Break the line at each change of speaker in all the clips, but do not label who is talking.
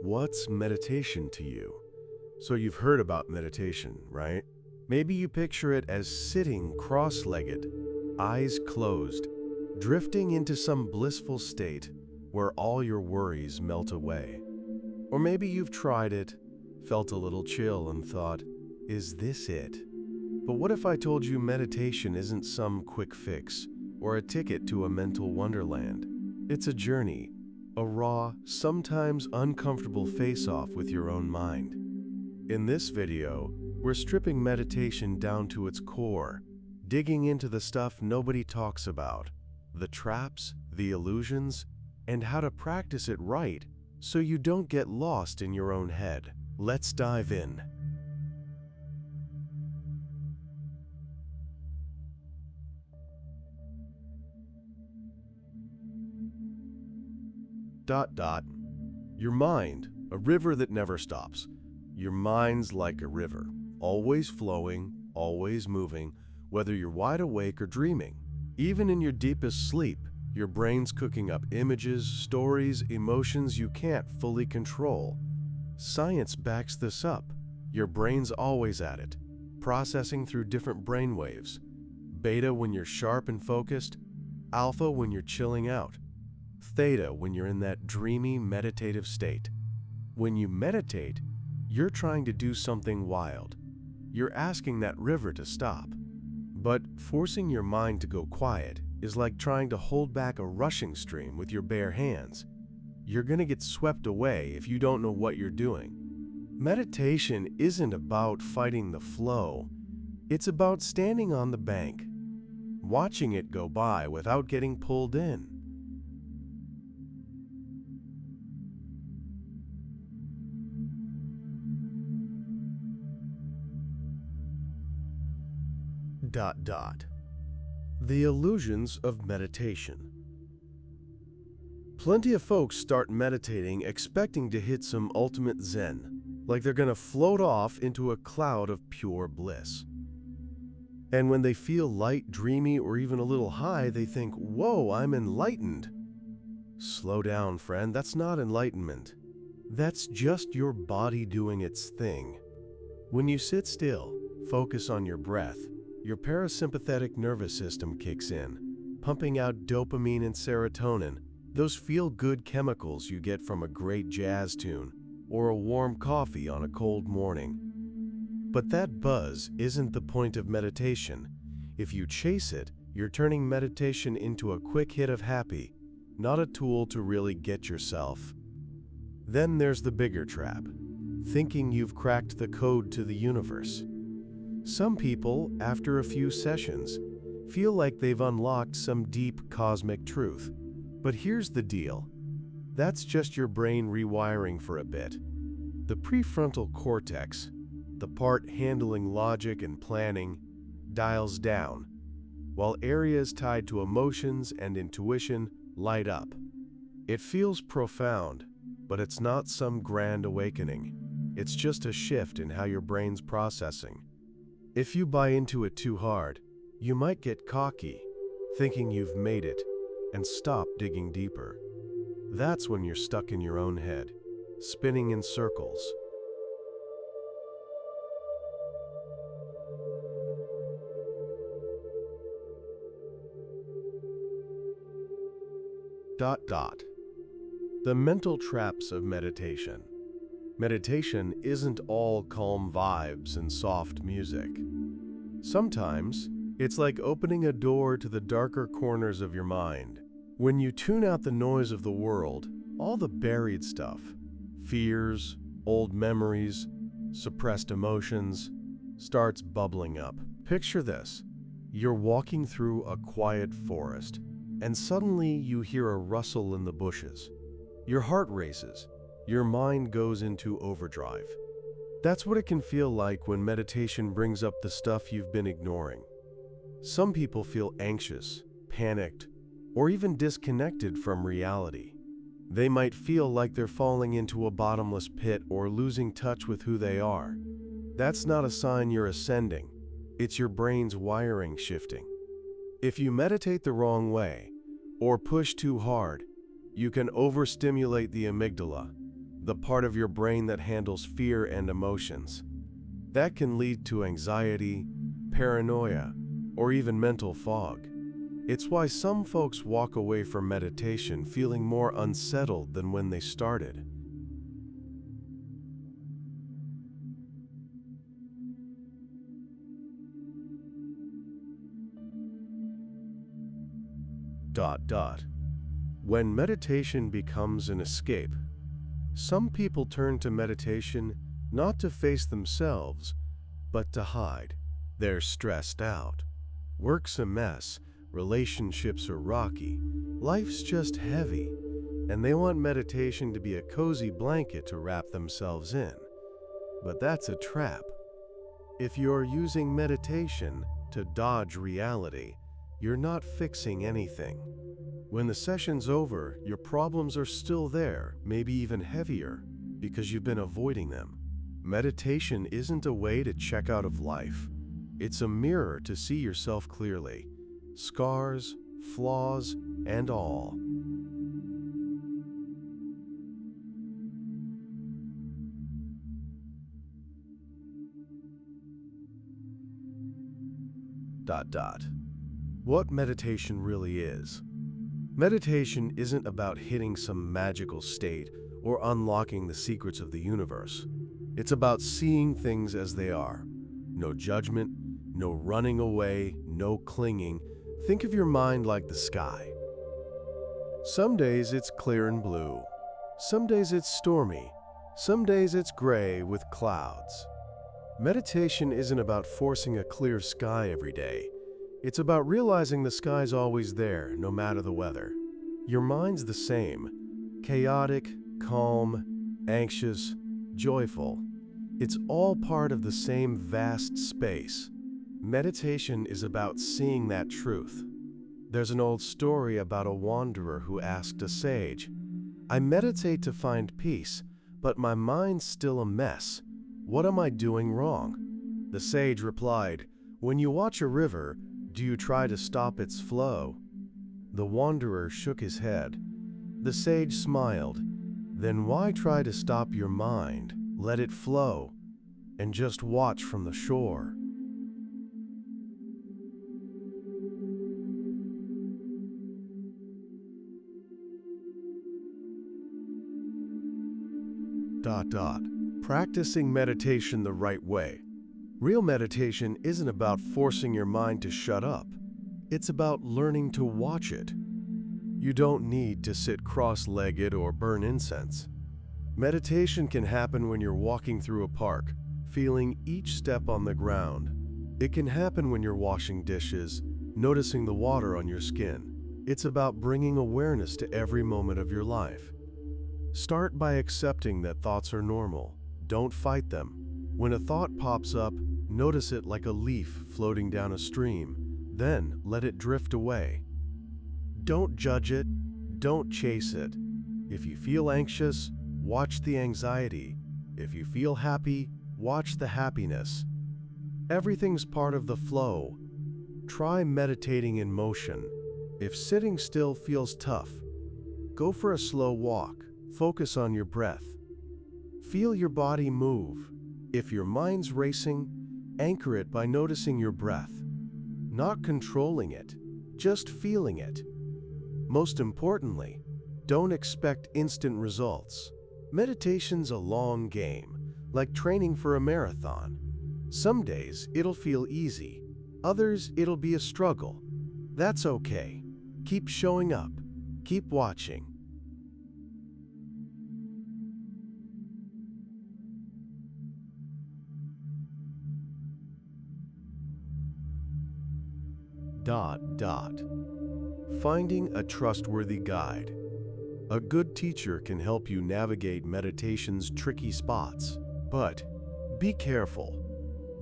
What's meditation to you? So you've heard about meditation, right? Maybe you picture it as sitting cross-legged, eyes closed, drifting into some blissful state where all your worries melt away. Or maybe you've tried it, felt a little chill and thought, is this it? But what if I told you meditation isn't some quick fix or a ticket to a mental wonderland? It's a journey, a raw, sometimes uncomfortable face-off with your own mind. In this video, we're stripping meditation down to its core, digging into the stuff nobody talks about, the traps, the illusions, and how to practice it right so you don't get lost in your own head. Let's dive in. Your mind, a river that never stops. Your mind's like a river, always flowing, always moving, whether you're wide awake or dreaming. Even in your deepest sleep, your brain's cooking up images, stories, emotions you can't fully control. Science backs this up. Your brain's always at it, processing through different brain waves. Beta when you're sharp and focused, alpha when you're chilling out, theta when you're in that dreamy, meditative state. When you meditate, you're trying to do something wild. You're asking that river to stop. But forcing your mind to go quiet is like trying to hold back a rushing stream with your bare hands. You're going to get swept away if you don't know what you're doing. Meditation isn't about fighting the flow. It's about standing on the bank, watching it go by without getting pulled in. The illusions of meditation. Plenty of folks start meditating expecting to hit some ultimate zen, like they're gonna float off into a cloud of pure bliss. And when they feel light, dreamy, or even a little high, they think, whoa, I'm enlightened. Slow down, friend, that's not enlightenment. That's just your body doing its thing. When you sit still, focus on your breath, your parasympathetic nervous system kicks in, pumping out dopamine and serotonin, those feel-good chemicals you get from a great jazz tune or a warm coffee on a cold morning. But that buzz isn't the point of meditation. If you chase it, you're turning meditation into a quick hit of happy, not a tool to really get yourself. Then there's the bigger trap, thinking you've cracked the code to the universe. Some people, after a few sessions, feel like they've unlocked some deep cosmic truth. But here's the deal. That's just your brain rewiring for a bit. The prefrontal cortex, the part handling logic and planning, dials down, while areas tied to emotions and intuition light up. It feels profound, but it's not some grand awakening. It's just a shift in how your brain's processing. If you buy into it too hard, you might get cocky, thinking you've made it, and stop digging deeper. That's when you're stuck in your own head, spinning in circles. The mental traps of meditation. Meditation isn't all calm vibes and soft music. Sometimes, it's like opening a door to the darker corners of your mind. When you tune out the noise of the world, all the buried stuff, fears, old memories, suppressed emotions, starts bubbling up. Picture this. You're walking through a quiet forest, and suddenly you hear a rustle in the bushes. Your heart races. Your mind goes into overdrive. That's what it can feel like when meditation brings up the stuff you've been ignoring. Some people feel anxious, panicked, or even disconnected from reality. They might feel like they're falling into a bottomless pit or losing touch with who they are. That's not a sign you're ascending. It's your brain's wiring shifting. If you meditate the wrong way or push too hard, you can overstimulate the amygdala, the part of your brain that handles fear and emotions. That can lead to anxiety, paranoia, or even mental fog. It's why some folks walk away from meditation feeling more unsettled than when they started. When meditation becomes an escape, some people turn to meditation not to face themselves, but to hide. They're stressed out. Work's a mess, relationships are rocky, life's just heavy, and they want meditation to be a cozy blanket to wrap themselves in. But that's a trap. If you're using meditation to dodge reality, you're not fixing anything. When the session's over, your problems are still there, maybe even heavier, because you've been avoiding them. Meditation isn't a way to check out of life. It's a mirror to see yourself clearly. Scars, flaws, and all. What meditation really is. Meditation isn't about hitting some magical state or unlocking the secrets of the universe. It's about seeing things as they are. No judgment, no running away, no clinging. Think of your mind like the sky. Some days it's clear and blue. Some days it's stormy. Some days it's gray with clouds. Meditation isn't about forcing a clear sky every day. It's about realizing the sky's always there, no matter the weather. Your mind's the same. Chaotic, calm, anxious, joyful. It's all part of the same vast space. Meditation is about seeing that truth. There's an old story about a wanderer who asked a sage, "I meditate to find peace, but my mind's still a mess. What am I doing wrong?" The sage replied, "When you watch a river, do you try to stop its flow?" The wanderer shook his head. The sage smiled. "Then why try to stop your mind? Let it flow, and just watch from the shore." Practicing meditation the right way. Real meditation isn't about forcing your mind to shut up. It's about learning to watch it. You don't need to sit cross-legged or burn incense. Meditation can happen when you're walking through a park, feeling each step on the ground. It can happen when you're washing dishes, noticing the water on your skin. It's about bringing awareness to every moment of your life. Start by accepting that thoughts are normal. Don't fight them. When a thought pops up, notice it like a leaf floating down a stream. Then let it drift away. Don't judge it. Don't chase it. If you feel anxious, watch the anxiety. If you feel happy, watch the happiness. Everything's part of the flow. Try meditating in motion. If sitting still feels tough, go for a slow walk. Focus on your breath. Feel your body move. If your mind's racing, anchor it by noticing your breath. Not controlling it, just feeling it. Most importantly, don't expect instant results. Meditation's a long game, like training for a marathon. Some days it'll feel easy, others it'll be a struggle. That's okay. Keep showing up, keep watching. Finding a trustworthy guide. A good teacher can help you navigate meditation's tricky spots, but be careful.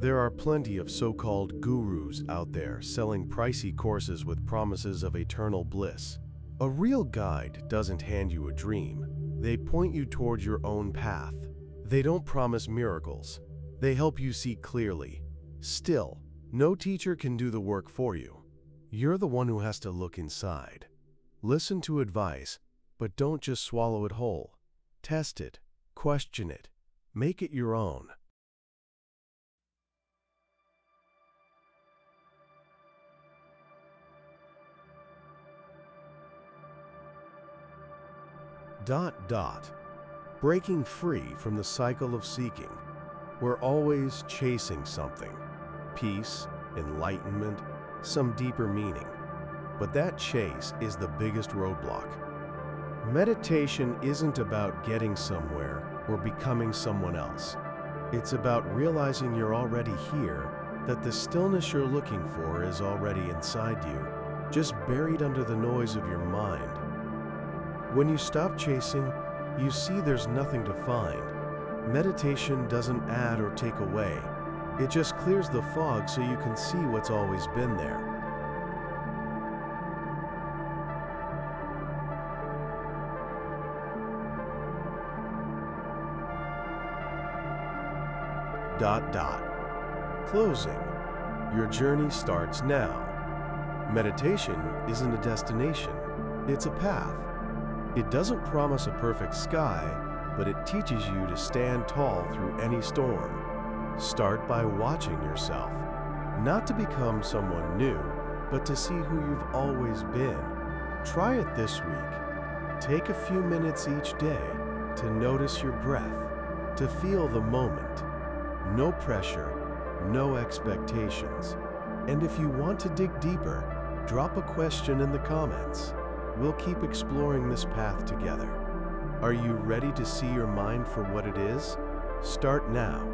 There are plenty of so-called gurus out there selling pricey courses with promises of eternal bliss. A real guide doesn't hand you a dream. They point you towards your own path. They don't promise miracles. They help you see clearly. Still, no teacher can do the work for you. You're the one who has to look inside. Listen to advice, but don't just swallow it whole. Test it. Question it. Make it your own. Breaking free from the cycle of seeking. We're always chasing something. Peace, enlightenment, some deeper meaning. But that chase is the biggest roadblock. Meditation isn't about getting somewhere or becoming someone else. It's about realizing you're already here, that the stillness you're looking for is already inside you, just buried under the noise of your mind. When you stop chasing, you see there's nothing to find. Meditation doesn't add or take away. It just clears the fog so you can see what's always been there. Closing. Your journey starts now. Meditation isn't a destination, it's a path. It doesn't promise a perfect sky, but it teaches you to stand tall through any storm. Start by watching yourself, not to become someone new, but to see who you've always been. Try it this week. Take a few minutes each day to notice your breath, to feel the moment. No pressure, no expectations. And if you want to dig deeper, drop a question in the comments. We'll keep exploring this path together. Are you ready to see your mind for what it is? Start now.